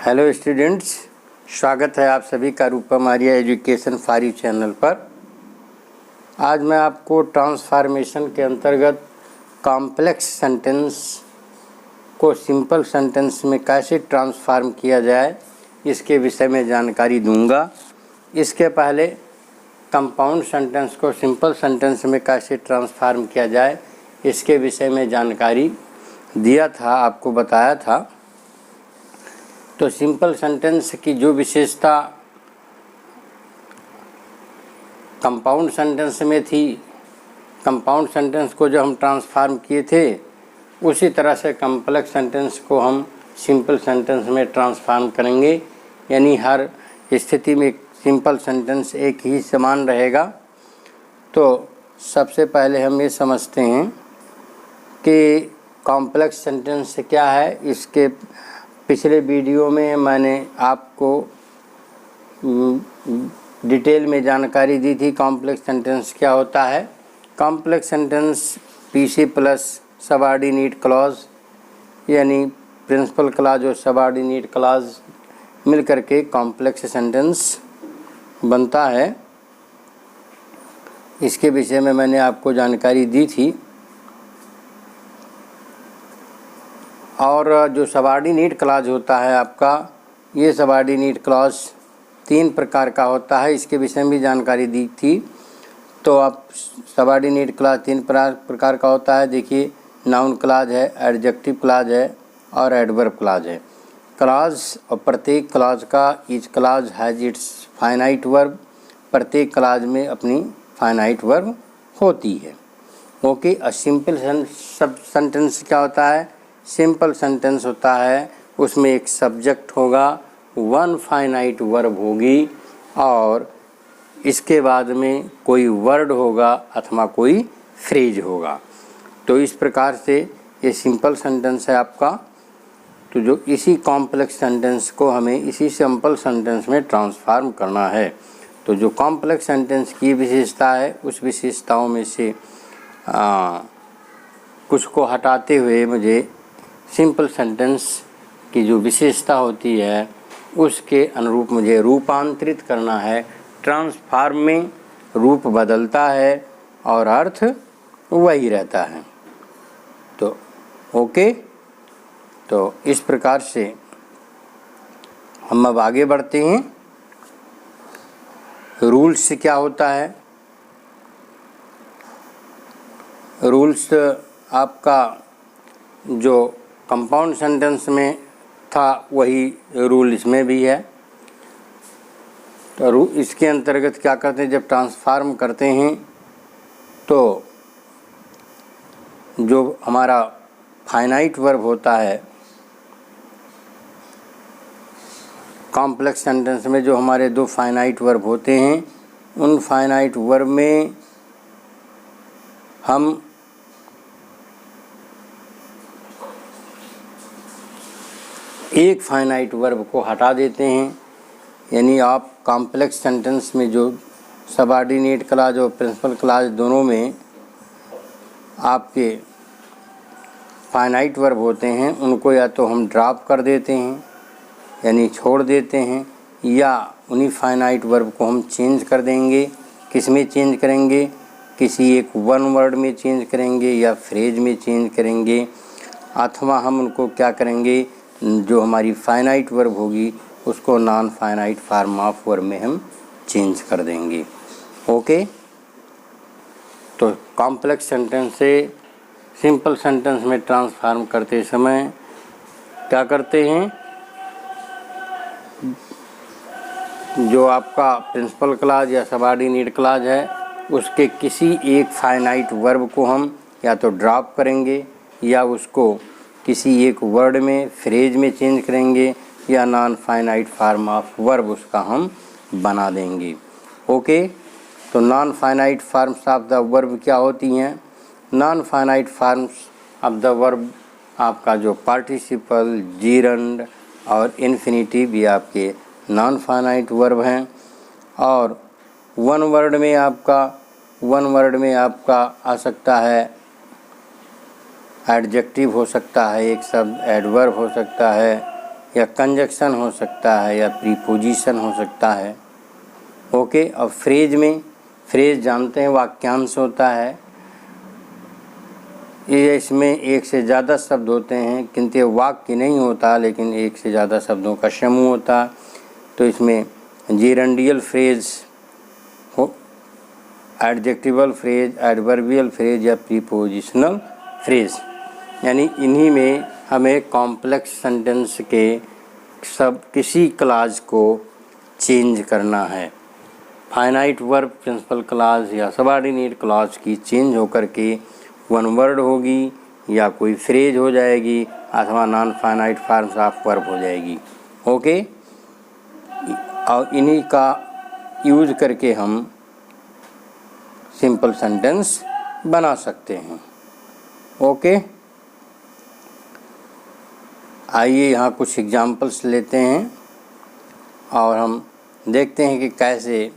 Hello students, स्वागत है आप सभी का Rupam Arya education for you channel पर। आज मैं आपको ट्रांसफॉर्मेशन के अंतर्गत कॉम्प्लेक्स सेंटेंस को सिंपल सेंटेंस में कैसे ट्रांसफॉर्म किया जाए इसके विषय में जानकारी दूंगा। इसके पहले कंपाउंड सेंटेंस को सिंपल सेंटेंस में कैसे ट्रांसफॉर्म किया जाए इसके विषय में जानकारी दिया था, आपको बताया था। तो सिंपल सेंटेंस की जो विशेषता कंपाउंड सेंटेंस में थी, कंपाउंड सेंटेंस को जो हम ट्रांसफॉर्म किए थे उसी तरह से कॉम्प्लेक्स सेंटेंस को हम सिंपल सेंटेंस में ट्रांसफॉर्म करेंगे। यानी हर स्थिति में सिंपल सेंटेंस एक ही समान रहेगा। तो सबसे पहले हम ये समझते हैं कि कॉम्प्लेक्स सेंटेंस क्या है। इसके पिछले वीडियो में मैंने आपको डिटेल में जानकारी दी थी कॉम्प्लेक्स सेंटेंस क्या होता है। Complex sentence PC plus subordinate clause यानी प्रिंसिपल क्लॉज और सबऑर्डिनेट क्लॉज मिल करके कॉम्प्लेक्स सेंटेंस बनता है। इसके विषय में मैंने आपको जानकारी दी थी। और जो सबऑर्डिनेट क्लॉज होता है आपका, ये सबऑर्डिनेट क्लॉज 3 प्रकार का होता है, इसके विषय में भी जानकारी दी थी। तो आप सबऑर्डिनेट क्लॉज 3 प्रकार का होता है। देखिए, नाउन क्लॉज है, एडजेक्टिव क्लॉज है और एडवर्ब क्लॉज है। क्लॉज और प्रत्येक क्लॉज का each clause has its finite verb, प्रत्येक क्लॉज में अपनी फाइनाइट वर्ब होती है। ओके। अ सिंपल सेंटेंस क्या होता है? सिंपल सेंटेंस होता है उसमें एक सब्जेक्ट होगा, 1 फाइनाइट वर्ब होगी और इसके बाद में कोई वर्ड होगा अथवा कोई फ्रेज होगा। तो इस प्रकार से ये सिंपल सेंटेंस है आपका। तो जो इसी कॉम्प्लेक्स सेंटेंस को हमें इसी सिंपल सेंटेंस में ट्रांसफॉर्म करना है। तो जो कॉम्प्लेक्स सेंटेंस की विशेषता है उस विशेषताओं में से कुछ को हटाते हुए मुझे सिंपल सेंटेंस की जो विशेषता होती है उसके अनुरूप मुझे रूपांतरित करना है। ट्रांसफॉर्म में रूप बदलता है और अर्थ वही रहता है। तो ओके। तो इस प्रकार से हम अब आगे बढ़ते हैं। रूल्स क्या होता है? रूल्स आपका जो कंपाउंड सेंटेंस में था वही रूल इसमें भी है। तो इसके अंतर्गत क्या करते हैं, जब ट्रांसफॉर्म करते हैं तो जो हमारा फाइनाइट वर्ब होता है कॉम्प्लेक्स सेंटेंस में, जो हमारे 2 फाइनाइट वर्ब होते हैं, उन फाइनाइट वर्ब में हम एक फाइनाइट वर्ब को हटा देते हैं। यानी आप कॉम्प्लेक्स सेंटेंस में जो सबऑर्डिनेट क्लॉज और प्रिंसिपल क्लॉज दोनों में आपके फाइनाइट वर्ब होते हैं उनको या तो हम ड्रॉप कर देते हैं यानी छोड़ देते हैं, या उन्हीं फाइनाइट वर्ब को हम चेंज कर देंगे। किस में चेंज करेंगे? किसी एक वन वर्ड में चेंज करेंगे या फ्रेज में चेंज करेंगे, अथवा हम उनको क्या करेंगे, जो हमारी फाइनाइट वर्ब होगी उसको non finite form of verb में हम चेंज कर देंगे। ओके। तो कॉम्प्लेक्स सेंटेंस से सिंपल सेंटेंस में ट्रांसफॉर्म करते समय क्या करते हैं, जो आपका प्रिंसिपल क्लॉज या सबऑर्डिनेट क्लॉज है उसके किसी एक फाइनाइट वर्ब को हम या तो ड्रॉप करेंगे या उसको किसी एक वर्ड में फ्रेज में चेंज करेंगे या non finite form of verb उसका हम बना देंगे। ओके। तो non finite forms of the verb क्या होती हैं? Non finite forms of the verb आपका जो पार्टिसिपल, जीरंड और इन्फिनिटिव भी आपके नॉन फाइनाइट वर्ब हैं। और वन वर्ड में आपका आ सकता है एडजेक्टिव हो सकता है, एक शब्द एडवर्ब हो सकता है, या कंजक्शन हो सकता है या प्रीपोजिशन हो सकता है। ओके, अब फ्रेज में, फ्रेज जानते हैं वाक्यांश होता है। ये इसमें एक से ज़्यादा शब्द होते हैं, किंतु ये वाक्य नहीं होता, लेकिन एक से ज़्यादा शब्दों का समूह होता। तो इसमें जेरेंडियल फ्रेज हो, एडजेक्टिवल फ्रेज, एडवर्बियल फ्रेज या प्रीपोजिशनल फ्रेज, यानी इन्हीं में हमें कॉम्प्लेक्स सेंटेंस के सब किसी क्लाज को चेंज करना है। फाइनाइट वर्ब प्रिंसिपल क्लाज या सबऑर्डिनेट क्लाज की चेंज होकर के वन वर्ड होगी या कोई फ्रेज हो जाएगी अथवा non finite forms of verb हो जाएगी। ओके, और इन्हीं का यूज करके हम सिंपल सेंटेंस बना सकते हैं। ओके, आइए यहाँ कुछ एग्जाम्पल्स लेते हैं और हम देखते हैं कि कैसे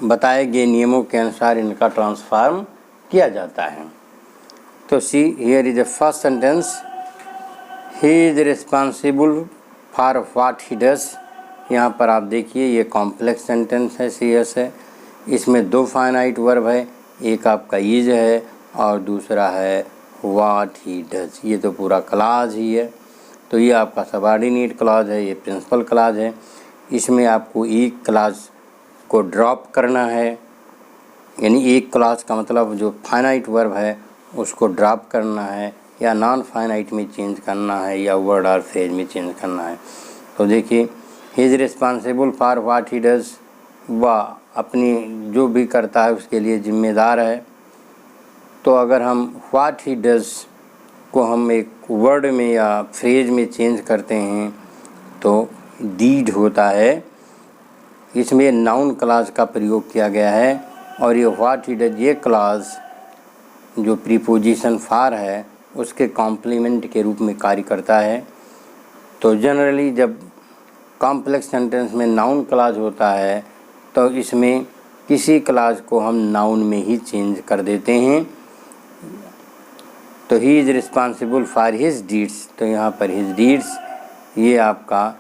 बताए गए नियमों के अनुसार इनका ट्रांसफॉर्म किया जाता है। तो see here is the first sentence, he is responsible for what he does. यहाँ पर आप देखिए ये कॉम्प्लेक्स सेंटेंस है, सीएस है। इसमें दो फाइनाइट वर्ब है, एक आपका इज है और दूसरा है व्हाट ही डज। ये तो पूरा क्लाज ही है। तो ये आपका सबऑर्डिनेट क्लाज है, ये प्रिंसिपल क्लाज है। इसमें आपको एक क्लाज को ड्रॉप करना है, यानी एक क्लाज का मतलब जो फाइनाइट वर्ब है उसको ड्रॉप करना है या नॉन फाइनाइट में चेंज करना है या वर्ड और फ्रेज में चेंज करना है। तो देखिए, ही is responsible for what he does, वह अपनी जो भी करता है उसके लिए जिम्मेदार है। तो अगर हम व्हाट ही डज को हम एक वर्ड में या फ्रेज में चेंज करते हैं तो डीड होता है। इसमें नाउन क्लाज का प्रयोग किया गया है और ये व्हाट ही डज ये क्लाज जो प्रीपोजिशन फॉर है उसके कॉम्प्लीमेंट के रूप में कार्य करता है। तो जनरली जब कॉम्प्लेक्स सेंटेंस में नाउन क्लाज होता है तो इसमें किसी क्लाज को हम नाउन में ही चेंज कर देते हैं। तो ही is responsible for his deeds, तो यहाँ पर हिज डीड्स ये आपका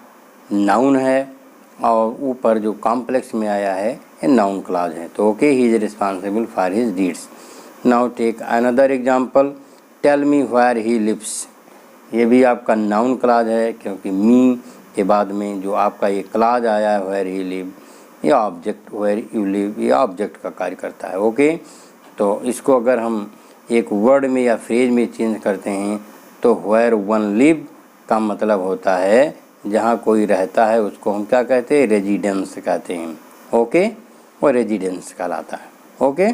नाउन है और ऊपर जो कॉम्प्लेक्स में आया है ये नाउन क्लाज है। तो okay, he is responsible for his deeds. Now take another example, tell me where he lives. ये भी आपका नाउन क्लाज है क्योंकि मी के बाद में जो आपका ये क्लाज आया है वेयर ही लिव, ये ऑब्जेक्ट, वेयर यू लिव ये ऑब्जेक्ट का कार्य करता है। ओके, तो इसको अगर हम एक वर्ड में या फ्रेज में चेंज करते हैं तो वेयर वन लिव का मतलब होता है जहाँ कोई रहता है उसको हम क्या कहते हैं, रेजिडेंस कहते हैं। ओके, वो रेजिडेंस कहलाता है। ओके,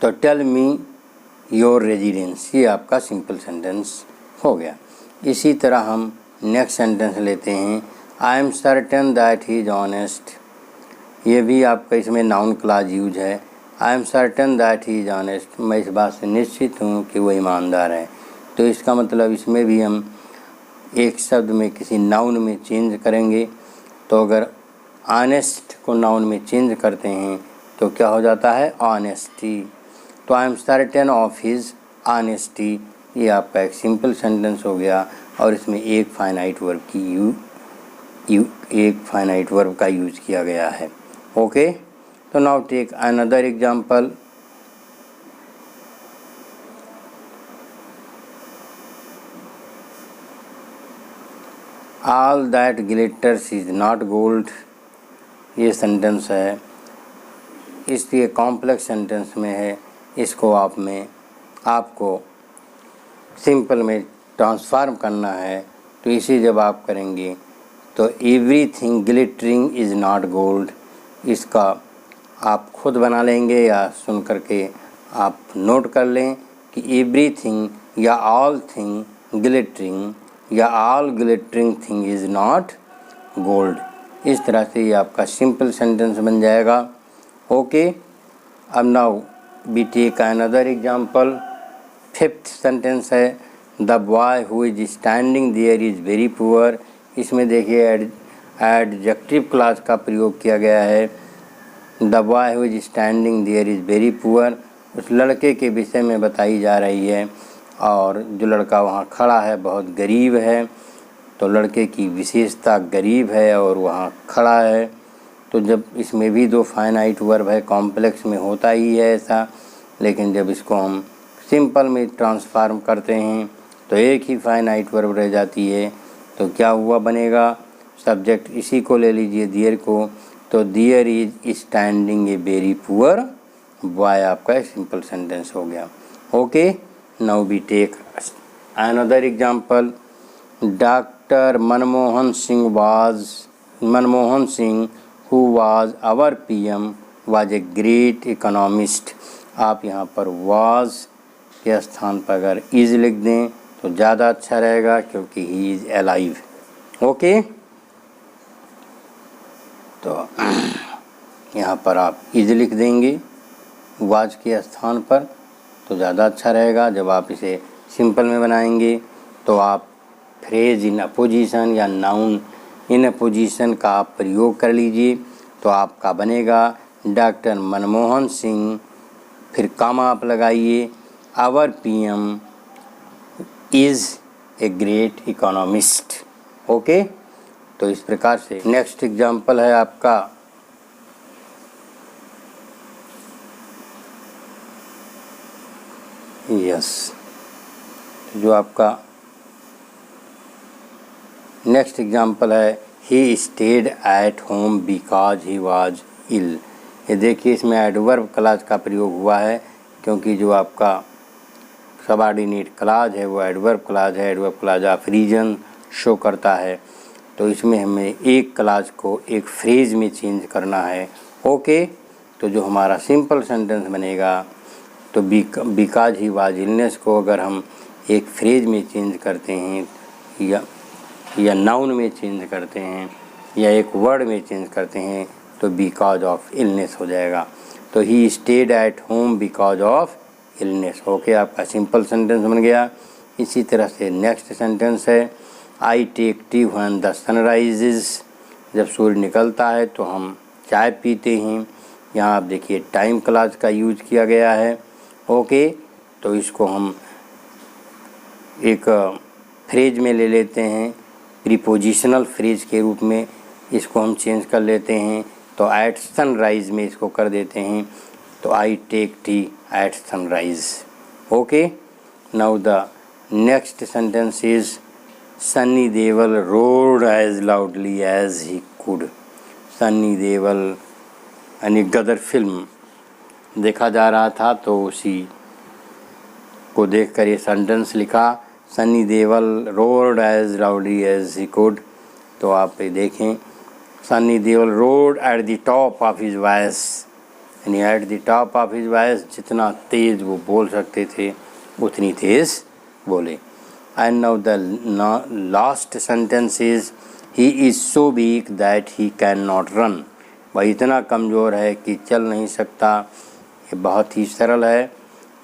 तो टेल मी योर रेजिडेंस, ये आपका सिंपल सेंटेंस हो गया। इसी तरह हम नेक्स्ट सेंटेंस लेते हैं, I am certain that he is honest. ये भी आपका इसमें नाउन क्लाज यूज है। I am certain that he is honest, मैं इस बात से निश्चित हूँ कि वो ईमानदार है। तो इसका मतलब इसमें भी हम एक शब्द में किसी नाउन में चेंज करेंगे। तो अगर ऑनेस्ट को नाउन में चेंज करते हैं तो क्या हो जाता है, ऑनेस्टी। तो I am certain of his honesty, ये आपका एक सिंपल सेंटेंस हो गया और इसमें एक फाइनाइट वर्ब की एक फाइनाइट वर्ब का यूज किया गया है। ओके, तो now take another example, all that glitters is not gold. ये सेंटेंस है, इसलिए कॉम्प्लेक्स सेंटेंस में है। इसको आपको सिंपल में ट्रांसफॉर्म करना है। तो इसे जब आप करेंगे तो everything glittering is not gold, इसका आप खुद बना लेंगे या सुन करके आप नोट कर लें कि एवरीथिंग या ऑल थिंग ग्लिटरिंग या all glittering thing is not gold. इस तरह से ये आपका सिंपल सेंटेंस बन जाएगा। ओके, अब now we take another example, fifth sentence है, the boy who is standing there is very poor. इसमें देखिए एडजेक्टिव क्लास का प्रयोग किया गया है। The boy who is standing there is very poor, उस लड़के के विषय में बताई जा रही है और जो लड़का वहाँ खड़ा है बहुत गरीब है, तो लड़के की विशेषता गरीब है और वहाँ खड़ा है। तो जब इसमें भी दो फाइनाइट वर्ब है, कॉम्प्लेक्स में होता ही है ऐसा, लेकिन जब इसको हम सिंपल में ट्रांसफॉर्म करते हैं तो एक ही फाइनाइट वर्ब रह जाती है। तो क्या हुआ बनेगा, सब्जेक्ट इसी को ले लीजिए दियर को, तो there is standing a very poor boy आपका सिंपल सेंटेंस हो गया। Okay, now we take another example. Doctor Manmohan Singh who was our PM was a great economist. आप यहाँ पर वाज के स्थान पर अगर इज लिख दें तो ज़्यादा अच्छा रहेगा, क्योंकि ही इज़ अलाइव। ओके, तो यहाँ पर आप इज लिख देंगे वाज के स्थान पर तो ज़्यादा अच्छा रहेगा। जब आप इसे सिंपल में बनाएंगे तो आप फ्रेज इन अपोजिशन या नाउन इन अपोजिशन का आप प्रयोग कर लीजिए, तो आपका बनेगा डॉक्टर मनमोहन सिंह, फिर कामा आप लगाइए, our PM is a great economist. Okay, तो इस प्रकार से नेक्स्ट एग्जाम्पल है आपका जो आपका नेक्स्ट एग्जाम्पल है he stayed at home because he was ill. ये देखिए इसमें एडवर्ब क्लॉज का प्रयोग हुआ है, क्योंकि जो आपका सबऑर्डिनेट क्लॉज है वो एडवर्ब क्लॉज है। Adverb clause of reason show करता है, तो इसमें हमें एक क्लॉज को एक फ्रेज में चेंज करना है। ओके, तो जो हमारा सिंपल सेंटेंस बनेगा, तो बिकॉज ही वाज इलनेस को अगर हम एक फ्रेज में चेंज करते हैं या नाउन में चेंज करते हैं या एक वर्ड में चेंज करते हैं तो बिकॉज ऑफ इलनेस हो जाएगा। तो he stayed at home because of illness. Okay, आपका सिंपल सेंटेंस बन गया। इसी तरह से नेक्स्ट सेंटेंस है I take tea when the sunrises. जब सूर्य निकलता है तो हम चाय पीते हैं। यहाँ आप देखिए टाइम क्लॉज का यूज किया गया है। ओके, तो इसको हम एक फ्रेज में ले लेते हैं, प्रीपोजिशनल फ्रेज के रूप में इसको हम चेंज कर लेते हैं। तो एट सनराइज में इसको कर देते हैं, तो I take tea at sunrise. Okay, now the next sentence is Sunny Deol roared as loudly as he could. Sunny Deol यानी गदर फिल्म देखा जा रहा था, तो उसी को देखकर ये सेंटेंस लिखा, Sunny Deol roared as loudly as he could. तो आप ये देखें, Sunny Deol roared at the top of his voice, यानी at the top of his voice, जितना तेज़ वो बोल सकते थे उतनी तेज़ बोले। And now the last sentence is he is so weak that he can not run. वह इतना कमज़ोर है कि चल नहीं सकता। ये बहुत ही सरल है।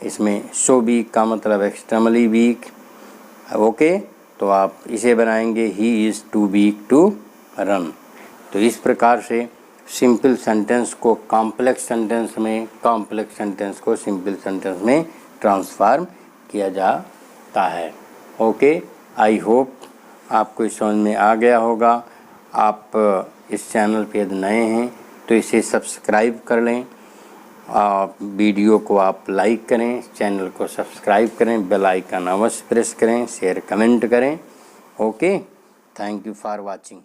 इसमें सो वीक का मतलब एक्सट्रीमली वीक। ओके, तो आप इसे बनाएंगे he is too weak to run. तो इस प्रकार से सिंपल सेंटेंस को कॉम्प्लेक्स सेंटेंस में, कॉम्प्लेक्स सेंटेंस को सिंपल सेंटेंस में ट्रांसफॉर्म किया जाता है। ओके, आई होप आपको इस समझ में आ गया होगा। आप इस चैनल पे यदि नए हैं तो इसे सब्सक्राइब कर लें, वीडियो को आप लाइक करें, चैनल को सब्सक्राइब करें, बेल आइकन अवश्य प्रेस करें, शेयर कमेंट करें। Okay, thank you for watching.